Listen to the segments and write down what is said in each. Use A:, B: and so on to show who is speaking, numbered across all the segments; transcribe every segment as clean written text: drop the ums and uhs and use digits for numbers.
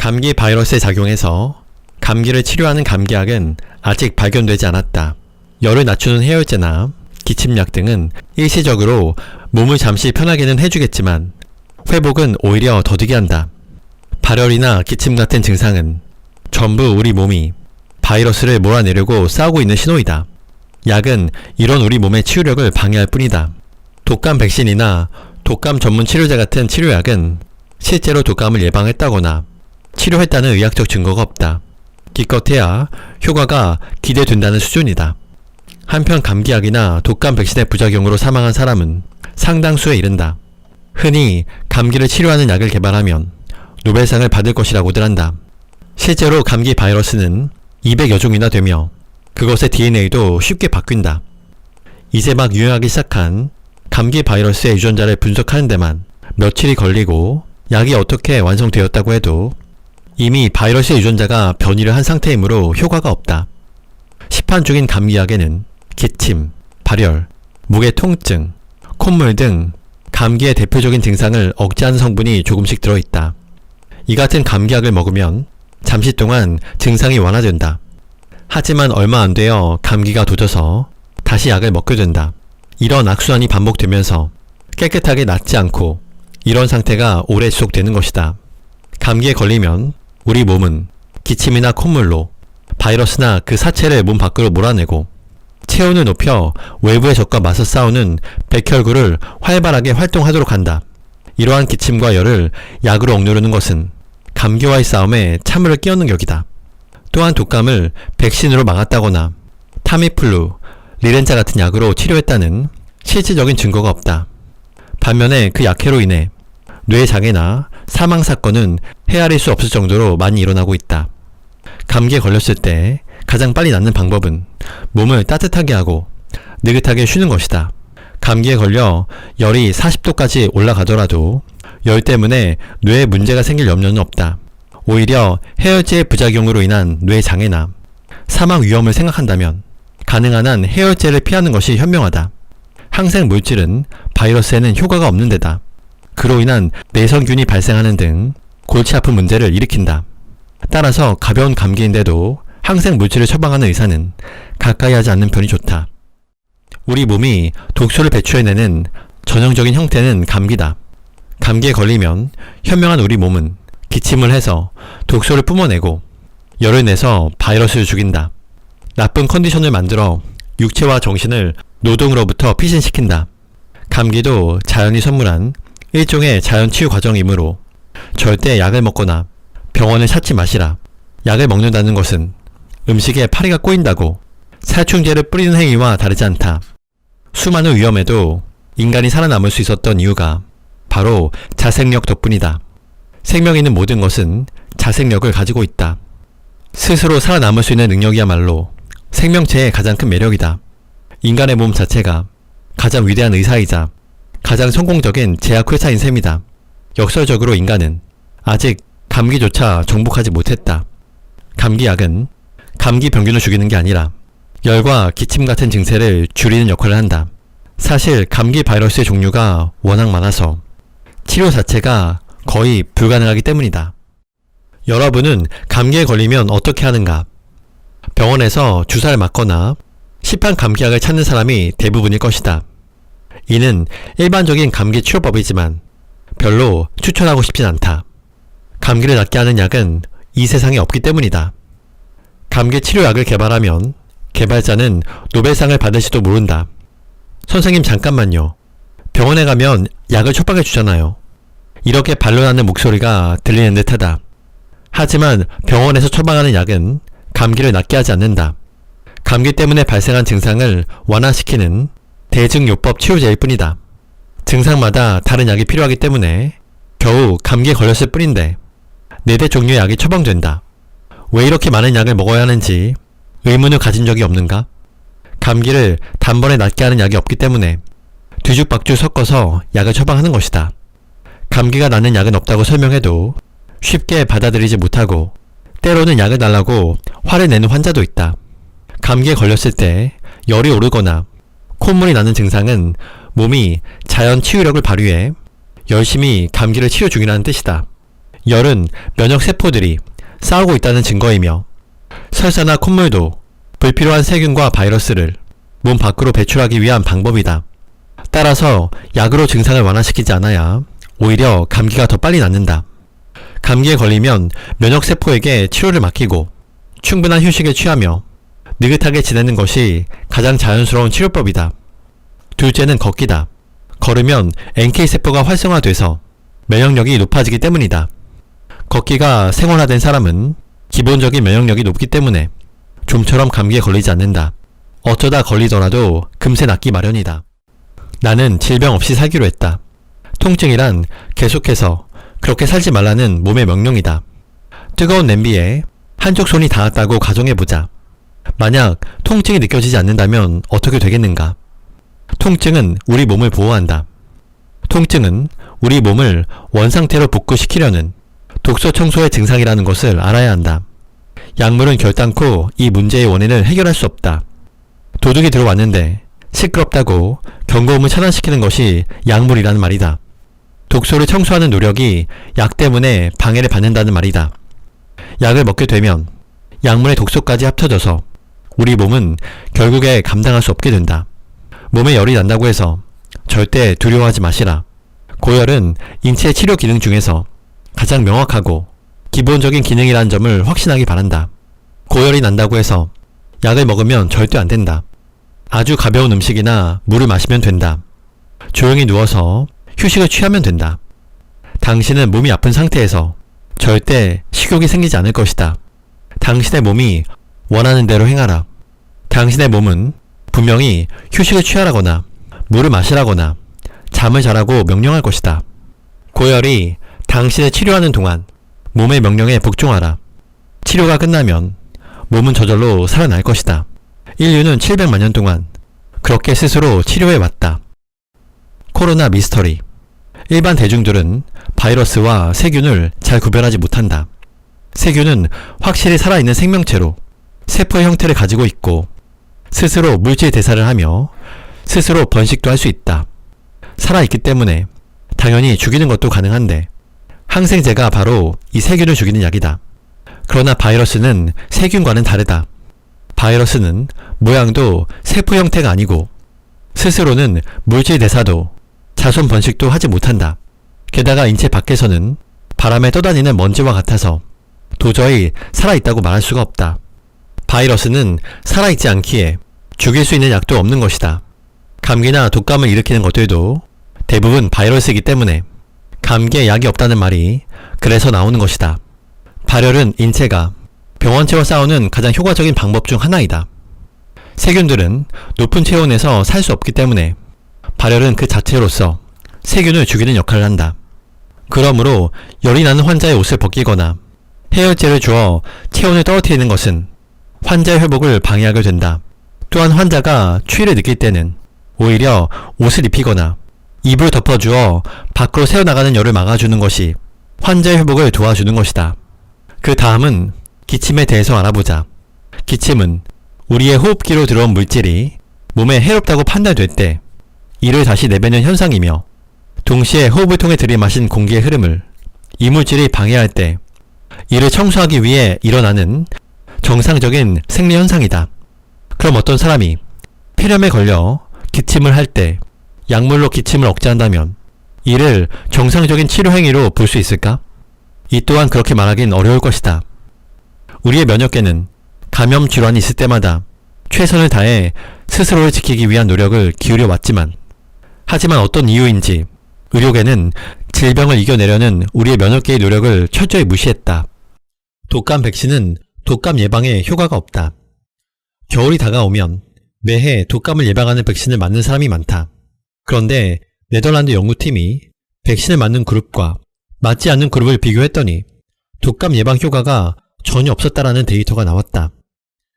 A: 감기 바이러스에 작용해서 감기를 치료하는 감기약은 아직 발견되지 않았다. 열을 낮추는 해열제나 기침약 등은 일시적으로 몸을 잠시 편하게는 해주겠지만 회복은 오히려 더디게 한다. 발열이나 기침 같은 증상은 전부 우리 몸이 바이러스를 몰아내려고 싸우고 있는 신호이다. 약은 이런 우리 몸의 치유력을 방해할 뿐이다. 독감 백신이나 독감 전문 치료제 같은 치료약은 실제로 독감을 예방했다거나 치료했다는 의학적 증거가 없다. 기껏해야 효과가 기대된다는 수준이다. 한편 감기약이나 독감 백신의 부작용으로 사망한 사람은 상당수에 이른다. 흔히 감기를 치료하는 약을 개발하면 노벨상을 받을 것이라고들 한다. 실제로 감기 바이러스는 200여 종이나 되며 그것의 DNA도 쉽게 바뀐다. 이제 막 유행하기 시작한 감기 바이러스의 유전자를 분석하는 데만 며칠이 걸리고 약이 어떻게 완성되었다고 해도 이미 바이러스의 유전자가 변이를 한 상태이므로 효과가 없다. 시판 중인 감기약에는 기침, 발열, 목의 통증, 콧물 등 감기의 대표적인 증상을 억제하는 성분이 조금씩 들어있다. 이 같은 감기약을 먹으면 잠시 동안 증상이 완화된다. 하지만 얼마 안 되어 감기가 도져서 다시 약을 먹게 된다. 이런 악순환이 반복되면서 깨끗하게 낫지 않고 이런 상태가 오래 지속되는 것이다. 감기에 걸리면 우리 몸은 기침이나 콧물로 바이러스나 그 사체를 몸 밖으로 몰아내고 체온을 높여 외부의 적과 맞서 싸우는 백혈구를 활발하게 활동하도록 한다. 이러한 기침과 열을 약으로 억누르는 것은 감기와의 싸움에 찬물을 끼얹는 격이다. 또한 독감을 백신으로 막았다거나 타미플루, 리렌자 같은 약으로 치료했다는 실질적인 증거가 없다. 반면에 그 약해로 인해 뇌장애나 사망 사건은 헤아릴 수 없을 정도로 많이 일어나고 있다. 감기에 걸렸을 때 가장 빨리 낫는 방법은 몸을 따뜻하게 하고 느긋하게 쉬는 것이다. 감기에 걸려 열이 40도까지 올라가더라도 열 때문에 뇌에 문제가 생길 염려는 없다. 오히려 해열제의 부작용으로 인한 뇌장애나 사망 위험을 생각한다면 가능한 한 해열제를 피하는 것이 현명하다. 항생 물질은 바이러스에는 효과가 없는 데다 그로 인한 내성균이 발생하는 등 골치 아픈 문제를 일으킨다. 따라서 가벼운 감기인데도 항생 물질을 처방하는 의사는 가까이 하지 않는 편이 좋다. 우리 몸이 독소를 배출해내는 전형적인 형태는 감기다. 감기에 걸리면 현명한 우리 몸은 기침을 해서 독소를 뿜어내고 열을 내서 바이러스를 죽인다. 나쁜 컨디션을 만들어 육체와 정신을 노동으로부터 피신시킨다. 감기도 자연이 선물한 일종의 자연치유 과정이므로 절대 약을 먹거나 병원을 찾지 마시라. 약을 먹는다는 것은 음식에 파리가 꼬인다고 살충제를 뿌리는 행위와 다르지 않다. 수많은 위험에도 인간이 살아남을 수 있었던 이유가 바로 자생력 덕분이다. 생명이 있는 모든 것은 자생력을 가지고 있다. 스스로 살아남을 수 있는 능력이야말로 생명체의 가장 큰 매력이다. 인간의 몸 자체가 가장 위대한 의사이자 가장 성공적인 제약회사인 셈이다. 역설적으로 인간은 아직 감기조차 정복하지 못했다. 감기약은 감기 병균을 죽이는 게 아니라 열과 기침 같은 증세를 줄이는 역할을 한다. 사실 감기 바이러스의 종류가 워낙 많아서 치료 자체가 거의 불가능하기 때문이다. 여러분은 감기에 걸리면 어떻게 하는가? 병원에서 주사를 맞거나 시판 감기약을 찾는 사람이 대부분일 것이다. 이는 일반적인 감기 치료법이지만 별로 추천하고 싶진 않다. 감기를 낫게 하는 약은 이 세상에 없기 때문이다. 감기 치료약을 개발하면 개발자는 노벨상을 받을지도 모른다. 선생님 잠깐만요. 병원에 가면 약을 처방해 주잖아요. 이렇게 반론하는 목소리가 들리는 듯하다. 하지만 병원에서 처방하는 약은 감기를 낫게 하지 않는다. 감기 때문에 발생한 증상을 완화시키는 대증요법 치료제일 뿐이다. 증상마다 다른 약이 필요하기 때문에 겨우 감기에 걸렸을 뿐인데 4대 종류의 약이 처방된다. 왜 이렇게 많은 약을 먹어야 하는지 의문을 가진 적이 없는가? 감기를 단번에 낫게 하는 약이 없기 때문에 뒤죽박죽 섞어서 약을 처방하는 것이다. 감기가 낫는 약은 없다고 설명해도 쉽게 받아들이지 못하고 때로는 약을 달라고 화를 내는 환자도 있다. 감기에 걸렸을 때 열이 오르거나 콧물이 나는 증상은 몸이 자연 치유력을 발휘해 열심히 감기를 치료 중이라는 뜻이다. 열은 면역세포들이 싸우고 있다는 증거이며 설사나 콧물도 불필요한 세균과 바이러스를 몸 밖으로 배출하기 위한 방법이다. 따라서 약으로 증상을 완화시키지 않아야 오히려 감기가 더 빨리 낫는다. 감기에 걸리면 면역세포에게 치료를 맡기고 충분한 휴식을 취하며 느긋하게 지내는 것이 가장 자연스러운 치료법이다. 둘째는 걷기다. 걸으면 NK세포가 활성화돼서 면역력이 높아지기 때문이다. 걷기가 생활화된 사람은 기본적인 면역력이 높기 때문에 좀처럼 감기에 걸리지 않는다. 어쩌다 걸리더라도 금세 낫기 마련이다. 나는 질병 없이 살기로 했다. 통증이란 계속해서 그렇게 살지 말라는 몸의 명령이다. 뜨거운 냄비에 한쪽 손이 닿았다고 가정해보자. 만약 통증이 느껴지지 않는다면 어떻게 되겠는가? 통증은 우리 몸을 보호한다. 통증은 우리 몸을 원상태로 복구시키려는 독소 청소의 증상이라는 것을 알아야 한다. 약물은 결단코 이 문제의 원인을 해결할 수 없다. 도둑이 들어왔는데 시끄럽다고 경고음을 차단시키는 것이 약물이라는 말이다. 독소를 청소하는 노력이 약 때문에 방해를 받는다는 말이다. 약을 먹게 되면 약물의 독소까지 합쳐져서 우리 몸은 결국에 감당할 수 없게 된다. 몸에 열이 난다고 해서 절대 두려워하지 마시라. 고열은 인체 치료 기능 중에서 가장 명확하고 기본적인 기능이라는 점을 확신하기 바란다. 고열이 난다고 해서 약을 먹으면 절대 안 된다. 아주 가벼운 음식이나 물을 마시면 된다. 조용히 누워서 휴식을 취하면 된다. 당신은 몸이 아픈 상태에서 절대 식욕이 생기지 않을 것이다. 당신의 몸이 원하는 대로 행하라. 당신의 몸은 분명히 휴식을 취하라거나 물을 마시라거나 잠을 자라고 명령할 것이다. 고열이 당신을 치료하는 동안 몸의 명령에 복종하라. 치료가 끝나면 몸은 저절로 살아날 것이다. 인류는 700만 년 동안 그렇게 스스로 치료해왔다. 코로나 미스터리. 일반 대중들은 바이러스와 세균을 잘 구별하지 못한다. 세균은 확실히 살아있는 생명체로 세포의 형태를 가지고 있고 스스로 물질 대사를 하며 스스로 번식도 할 수 있다. 살아있기 때문에 당연히 죽이는 것도 가능한데 항생제가 바로 이 세균을 죽이는 약이다. 그러나 바이러스는 세균과는 다르다. 바이러스는 모양도 세포 형태가 아니고 스스로는 물질 대사도 자손 번식도 하지 못한다. 게다가 인체 밖에서는 바람에 떠다니는 먼지와 같아서 도저히 살아있다고 말할 수가 없다. 바이러스는 살아있지 않기에 죽일 수 있는 약도 없는 것이다. 감기나 독감을 일으키는 것들도 대부분 바이러스이기 때문에 감기에 약이 없다는 말이 그래서 나오는 것이다. 발열은 인체가 병원체와 싸우는 가장 효과적인 방법 중 하나이다. 세균들은 높은 체온에서 살 수 없기 때문에 발열은 그 자체로서 세균을 죽이는 역할을 한다. 그러므로 열이 나는 환자의 옷을 벗기거나 해열제를 주어 체온을 떨어뜨리는 것은 환자의 회복을 방해하게 된다. 또한 환자가 추위를 느낄 때는 오히려 옷을 입히거나 이불 덮어주어 밖으로 새어나가는 열을 막아주는 것이 환자의 회복을 도와주는 것이다. 그 다음은 기침에 대해서 알아보자. 기침은 우리의 호흡기로 들어온 물질이 몸에 해롭다고 판단될 때 이를 다시 내뱉는 현상이며 동시에 호흡을 통해 들이마신 공기의 흐름을 이물질이 방해할 때 이를 청소하기 위해 일어나는 정상적인 생리 현상이다. 그럼 어떤 사람이 폐렴에 걸려 기침을 할 때 약물로 기침을 억제한다면 이를 정상적인 치료 행위로 볼 수 있을까? 이 또한 그렇게 말하긴 어려울 것이다. 우리의 면역계는 감염 질환이 있을 때마다 최선을 다해 스스로를 지키기 위한 노력을 기울여 왔지만 하지만 어떤 이유인지 의료계는 질병을 이겨내려는 우리의 면역계의 노력을 철저히 무시했다. 독감 백신은 독감 예방에 효과가 없다. 겨울이 다가오면 매해 독감을 예방하는 백신을 맞는 사람이 많다. 그런데 네덜란드 연구팀이 백신을 맞는 그룹과 맞지 않는 그룹을 비교했더니 독감 예방 효과가 전혀 없었다라는 데이터가 나왔다.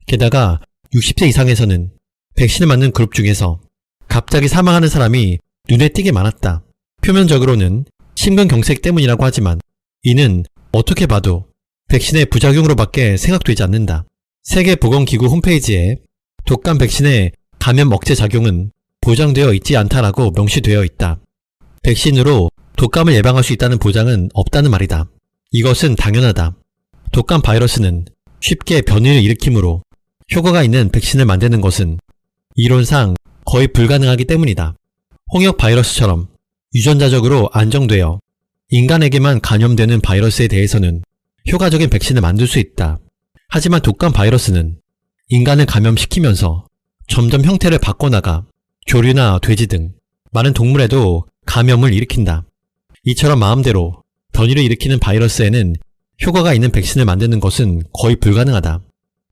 A: 게다가 60세 이상에서는 백신을 맞는 그룹 중에서 갑자기 사망하는 사람이 눈에 띄게 많았다. 표면적으로는 심근경색 때문이라고 하지만 이는 어떻게 봐도 백신의 부작용으로밖에 생각되지 않는다. 세계보건기구 홈페이지에 독감 백신의 감염 억제 작용은 보장되어 있지 않다라고 명시되어 있다. 백신으로 독감을 예방할 수 있다는 보장은 없다는 말이다. 이것은 당연하다. 독감 바이러스는 쉽게 변이를 일으키므로 효과가 있는 백신을 만드는 것은 이론상 거의 불가능하기 때문이다. 홍역 바이러스처럼 유전자적으로 안정되어 인간에게만 감염되는 바이러스에 대해서는 효과적인 백신을 만들 수 있다. 하지만 독감 바이러스는 인간을 감염시키면서 점점 형태를 바꿔나가 조류나 돼지 등 많은 동물에도 감염을 일으킨다. 이처럼 마음대로 변이를 일으키는 바이러스에는 효과가 있는 백신을 만드는 것은 거의 불가능하다.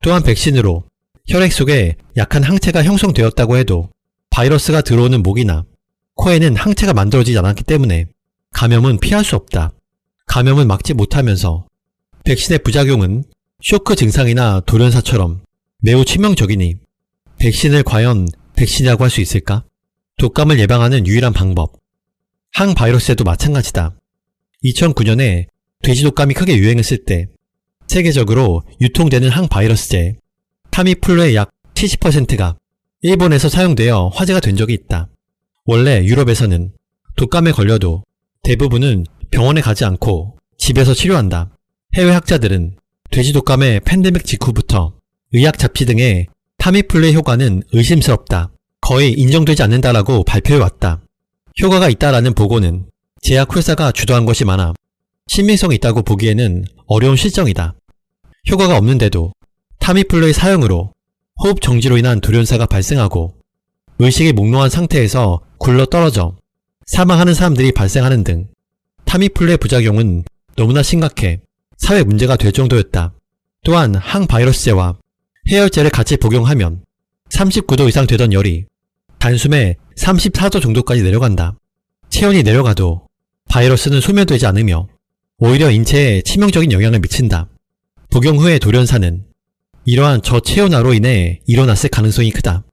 A: 또한 백신으로 혈액 속에 약한 항체가 형성되었다고 해도 바이러스가 들어오는 목이나 코에는 항체가 만들어지지 않았기 때문에 감염은 피할 수 없다. 감염을 막지 못하면서 백신의 부작용은 쇼크 증상이나 돌연사처럼 매우 치명적이니 백신을 과연 백신이라고 할 수 있을까? 독감을 예방하는 유일한 방법. 항바이러스에도 마찬가지다. 2009년에 돼지 독감이 크게 유행했을 때 세계적으로 유통되는 항바이러스제 타미플루의 약 70%가 일본에서 사용되어 화제가 된 적이 있다. 원래 유럽에서는 독감에 걸려도 대부분은 병원에 가지 않고 집에서 치료한다. 해외 학자들은 돼지 독감의 팬데믹 직후부터 의학 잡지 등의 타미플루의 효과는 의심스럽다. 거의 인정되지 않는다라고 발표해왔다. 효과가 있다라는 보고는 제약 회사가 주도한 것이 많아 신빙성이 있다고 보기에는 어려운 실정이다. 효과가 없는데도 타미플루의 사용으로 호흡 정지로 인한 돌연사가 발생하고 의식이 몽롱한 상태에서 굴러 떨어져 사망하는 사람들이 발생하는 등 타미플루의 부작용은 너무나 심각해 사회 문제가 될 정도였다. 또한 항바이러스제와 해열제를 같이 복용하면 39도 이상 되던 열이 단숨에 34도 정도까지 내려간다. 체온이 내려가도 바이러스는 소멸되지 않으며 오히려 인체에 치명적인 영향을 미친다. 복용 후의 돌연사는 이러한 저체온화로 인해 일어났을 가능성이 크다.